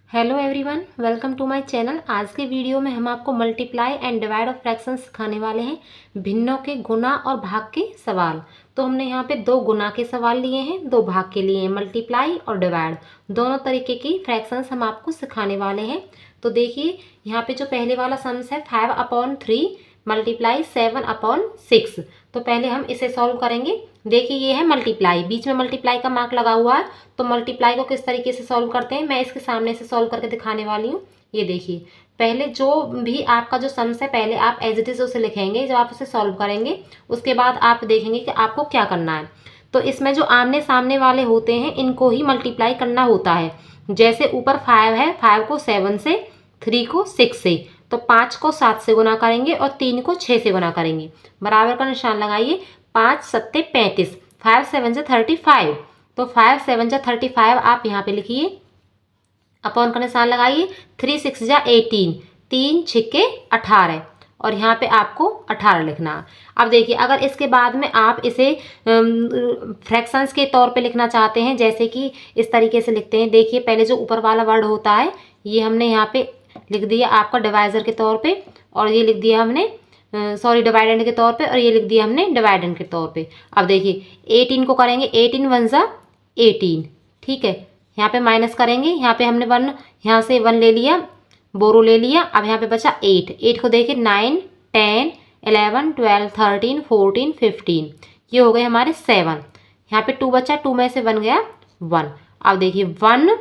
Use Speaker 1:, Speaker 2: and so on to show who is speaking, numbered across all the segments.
Speaker 1: Hello everyone, welcome to my channel. आज के video में हम आपको multiply and divide of fractions सिखाने वाले हैं। भिन्नों के गुना और भाग के सवाल। तो हमने यहाँ पे दो गुना के सवाल लिए हैं, दो भाग के लिए हैं, मल्टीप्लाई और डिवाइड। दोनों तरीके की फ्रैक्शंस हम आपको सिखाने वाले हैं। तो देखिए यहाँ पे जो पहले वाला सम्स है 5/3 मल्टीप्लाई 7/6। तो पहले हम इसे सॉल्व करेंगे। देखिए ये है मल्टीप्लाई, बीच में मल्टीप्लाई का मार्क लगा हुआ है। तो मल्टीप्लाई को किस तरीके से सॉल्व करते हैं मैं इसके सामने से सॉल्व करके दिखाने वाली हूँ। ये देखिए, पहले जो भी आपका जो सम्स है पहले आप एज इट इज उसे लिखेंगे। जब आप उसे सॉल्व करेंगे उसके बाद आप देखेंगे कि आपको क्या करना है। तो इसमें जो आमने सामने वाले होते हैं इनको ही मल्टीप्लाई करना होता है। जैसे ऊपर 5 है, 5 को 7 से, 3 को 6 से, तो 5 को 7 से गुना करेंगे और 3 को 6 से गुना करेंगे। बराबर का निशान लगाइए। 5 सत्ते 35, 5 7 से 35। तो 5 7 जा 35 आप यहाँ पे लिखिए। अपॉन का निशान लगाइए। 3 6 जा 18, 3 छिक्के 18 और यहाँ पे आपको 18 लिखना है। अब देखिए अगर इसके बाद में आप इसे फ्रैक्शंस के तौर पे लिखना चाहते हैं, जैसे कि इस तरीके से लिखते हैं। देखिए पहले जो ऊपर वाला वर्ड होता है ये हमने यहाँ पे लिख दिया आपका डिवाइजर के तौर पे, और ये लिख दिया हमने डिवाइडेंड के तौर पे, और ये लिख दिया हमने डिवाइडेंड के तौर पे। अब देखिए 18 को करेंगे, 18 1 जा 18, ठीक है। यहाँ पे माइनस करेंगे, यहाँ पे हमने 1 यहाँ से 1 ले लिया, बोरो ले लिया। अब यहाँ पे बचा 8, 8 को देखिए 9 10 11 12 13 14 15, ये हो गए हमारे 7। यहाँ पे 2 बचा, 2 में से 1 गया 1। अब देखिए 1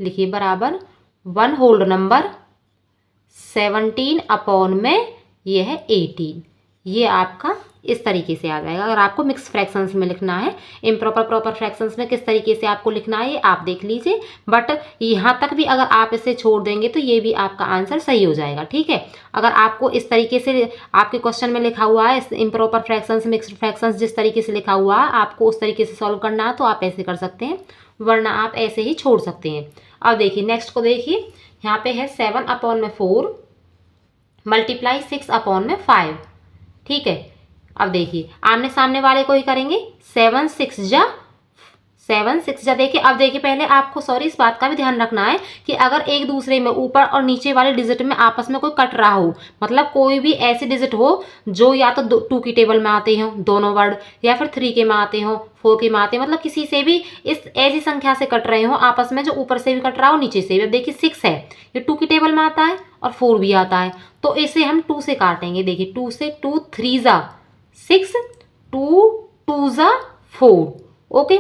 Speaker 1: लिखिए बराबर 1 होल्ड नंबर 17 अपॉन में ये है 18। ये आपका इस तरीके से आ जाएगा। अगर आपको मिक्स फ्रैक्शंस में लिखना है, इम्प्रॉपर प्रॉपर फ्रैक्शंस में किस तरीके से आपको लिखना है ये आप देख लीजिए। बट यहाँ तक भी अगर आप इसे छोड़ देंगे तो ये भी आपका आंसर सही हो जाएगा, ठीक है। अगर आपको इस तरीके से आपके क्वेश्चन में लिखा हुआ है इम्प्रॉपर फ्रैक्शंस, मिक्सड फ्रैक्शंस, जिस तरीके से लिखा हुआ है आपको उस तरीके से सॉल्व करना है तो आप ऐसे कर सकते हैं, वरना आप ऐसे ही छोड़ सकते हैं। अब देखिए नेक्स्ट को देखिए, यहाँ पे है 7/4 मल्टीप्लाई 6/5, ठीक है। अब देखिए आमने सामने वाले को ही करेंगे। 7 6 जा देखिए। अब देखिए पहले आपको इस बात का भी ध्यान रखना है कि अगर एक दूसरे में ऊपर और नीचे वाले डिजिट में आपस में कोई कट रहा हो, मतलब कोई भी ऐसे डिजिट हो जो या तो 2 की टेबल में आते हो दोनों वर्ड, या फिर 3 के में आते हो, 4 के में आते हैं, मतलब किसी से भी इस ऐसी संख्या से कट रहे हो आपस में, जो ऊपर से भी कट रहा हो नीचे से भी। अब देखिए 6 है, ये 2 की टेबल में आता है और 4 भी आता है, तो इसे हम 2 से काटेंगे। देखिए 2 से, 2 3 जा 6, 2 2 जा 4, ओके।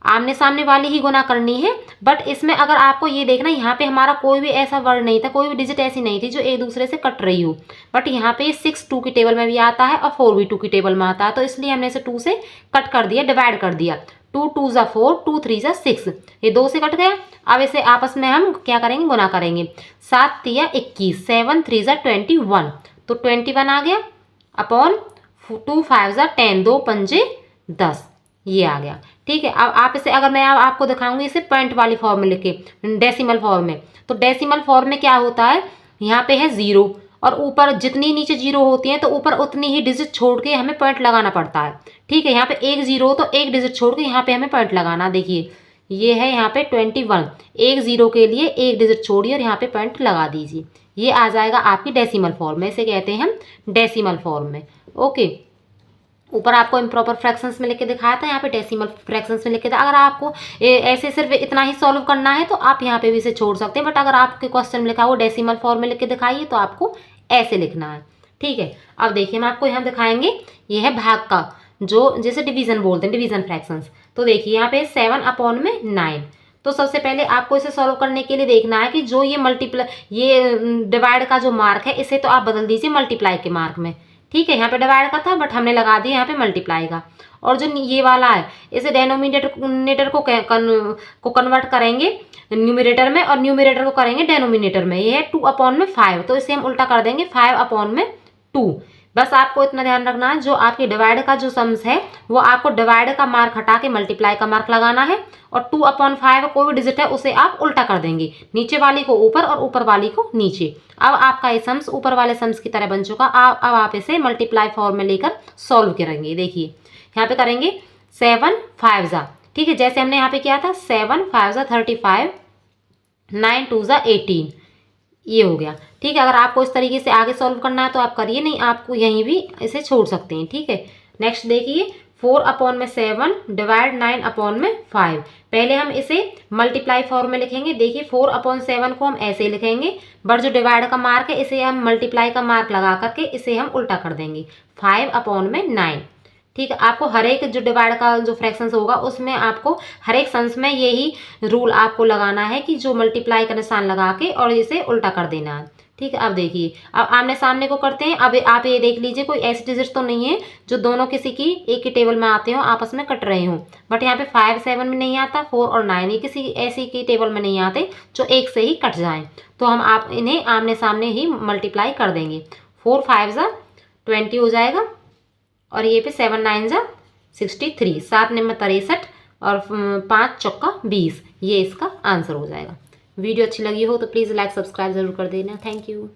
Speaker 1: आमने सामने वाली ही गुना करनी है। बट इसमें अगर आपको ये देखना, यहाँ पे हमारा कोई भी ऐसा वर्ड नहीं था, कोई भी डिजिट ऐसी नहीं थी जो एक दूसरे से कट रही हो। बट यहाँ पे 6 2 की टेबल में भी आता है और 4 भी 2 की टेबल में आता है, तो इसलिए हमने इसे 2 से कट कर दिया, डिवाइड कर दिया। 2 2 जा 4, 2 3 जा 6, ये 2 से कट गया। अब इसे आपस में हम क्या करेंगे, गुना करेंगे। 7 3 21, 7 3 जा 21, तो 21 आ गया अपॉन 2 5 जा 10, 2 5 10, ये आ गया, ठीक है। अब आप इसे, अगर मैं आपको दिखाऊंगी इसे पॉइंट वाली फॉर्म में लिख के, डेसिमल फॉर्म में, तो डेसिमल फॉर्म में क्या होता है, यहाँ पे है 0 और ऊपर जितनी नीचे 0 होती है तो ऊपर उतनी ही डिजिट छोड़ के हमें पॉइंट लगाना पड़ता है, ठीक है। यहाँ पे 1 0 तो एक डिजिट छोड़ के यहाँ पे हमें पॉइंट लगाना। देखिए ये है यहाँ पे 21, 1 0 के लिए एक डिजिट छोड़िए और यहाँ पे पॉइंट लगा दीजिए। ये आ जाएगा आपकी डेसिमल फॉर्म में, इसे कहते हैं हम डेसिमल फॉर्म में, ओके। ऊपर आपको इम्प्रॉपर फ्रैक्शंस में लिख के दिखाया था, यहाँ पे डेसिमल फ्रैक्शंस में लिख के। अगर आपको ऐसे सिर्फ इतना ही सॉल्व करना है तो आप यहाँ पे भी इसे छोड़ सकते हैं, बट अगर आपके क्वेश्चन में लिखा हो डेसिमल फॉर्म में लिख के दिखाइए तो आपको ऐसे लिखना है, ठीक है। अब देखिए हम आपको यहाँ दिखाएंगे, ये है भाग का, जो जैसे डिवीजन बोलते हैं, डिवीजन फ्रैक्शंस। तो देखिए यहाँ पे 7/9। तो सबसे पहले आपको इसे सॉल्व करने के लिए देखना है कि जो ये डिवाइड का जो मार्क है इसे तो आप बदल दीजिए मल्टीप्लाई के मार्क में, ठीक है। यहाँ पे डिवाइड का था बट हमने लगा दिया यहाँ पे मल्टीप्लाई का। और जो ये वाला है इसे डेनोमिनेटर को कन्वर्ट करेंगे न्यूमरेटर में, और न्यूमरेटर को करेंगे डेनोमिनेटर में। ये है 2/5, तो इसे हम उल्टा कर देंगे 5/2। बस आपको इतना ध्यान रखना है, जो आपके डिवाइड का जो सम्स है वो आपको डिवाइड का मार्क हटा के मल्टीप्लाई का मार्क लगाना है, और 2/5 कोई भी डिजिट है उसे आप उल्टा कर देंगे, नीचे वाली को ऊपर और ऊपर वाली को नीचे। अब आपका ये सम्स ऊपर वाले सम्स की तरह बन चुका। अब आप इसे मल्टीप्लाई फॉर्म में लेकर सॉल्व करेंगे। देखिए यहाँ पे करेंगे 7 5 जा, ठीक है, जैसे हमने यहाँ पे किया था 7 5 जा 35, 9 2 ज़ा 18, ये हो गया। ठीक है, अगर आपको इस तरीके से आगे सॉल्व करना है तो आप करिए, नहीं आपको यहीं भी इसे छोड़ सकते हैं। ठीक है, नेक्स्ट देखिए 4/7 डिवाइड 9/5। पहले हम इसे मल्टीप्लाई फॉर्म में लिखेंगे। देखिए 4/7 को हम ऐसे ही लिखेंगे, बट जो डिवाइड का मार्क है इसे हम मल्टीप्लाई का मार्क लगा करके इसे हम उल्टा कर देंगे, 5/9। ठीक है, आपको हर एक जो डिवाइड का जो फ्रैक्शंस होगा उसमें आपको हर एक संस में यही रूल आपको लगाना है कि जो मल्टीप्लाई का निशान लगा के और इसे उल्टा कर देना है। ठीक है, अब देखिए, अब आमने सामने को करते हैं। अब आप ये देख लीजिए कोई ऐसी डिजिट तो नहीं है जो दोनों किसी की एक ही टेबल में आते हो, आपस में कट रहे हों। बट यहाँ पे 5 7 में नहीं आता, 4 और 9 ये किसी ऐसी की टेबल में नहीं आते जो एक से ही कट जाएं। तो हम आप इन्हें आमने सामने ही मल्टीप्लाई कर देंगे। 4 5 ज़ा 20 हो जाएगा, और ये पे 7 9 ज़ा 63, 7 9 63 और 5 चौका 20, ये इसका आंसर हो जाएगा। वीडियो अच्छी लगी हो तो प्लीज़ लाइक सब्सक्राइब जरूर कर देना। Thank you.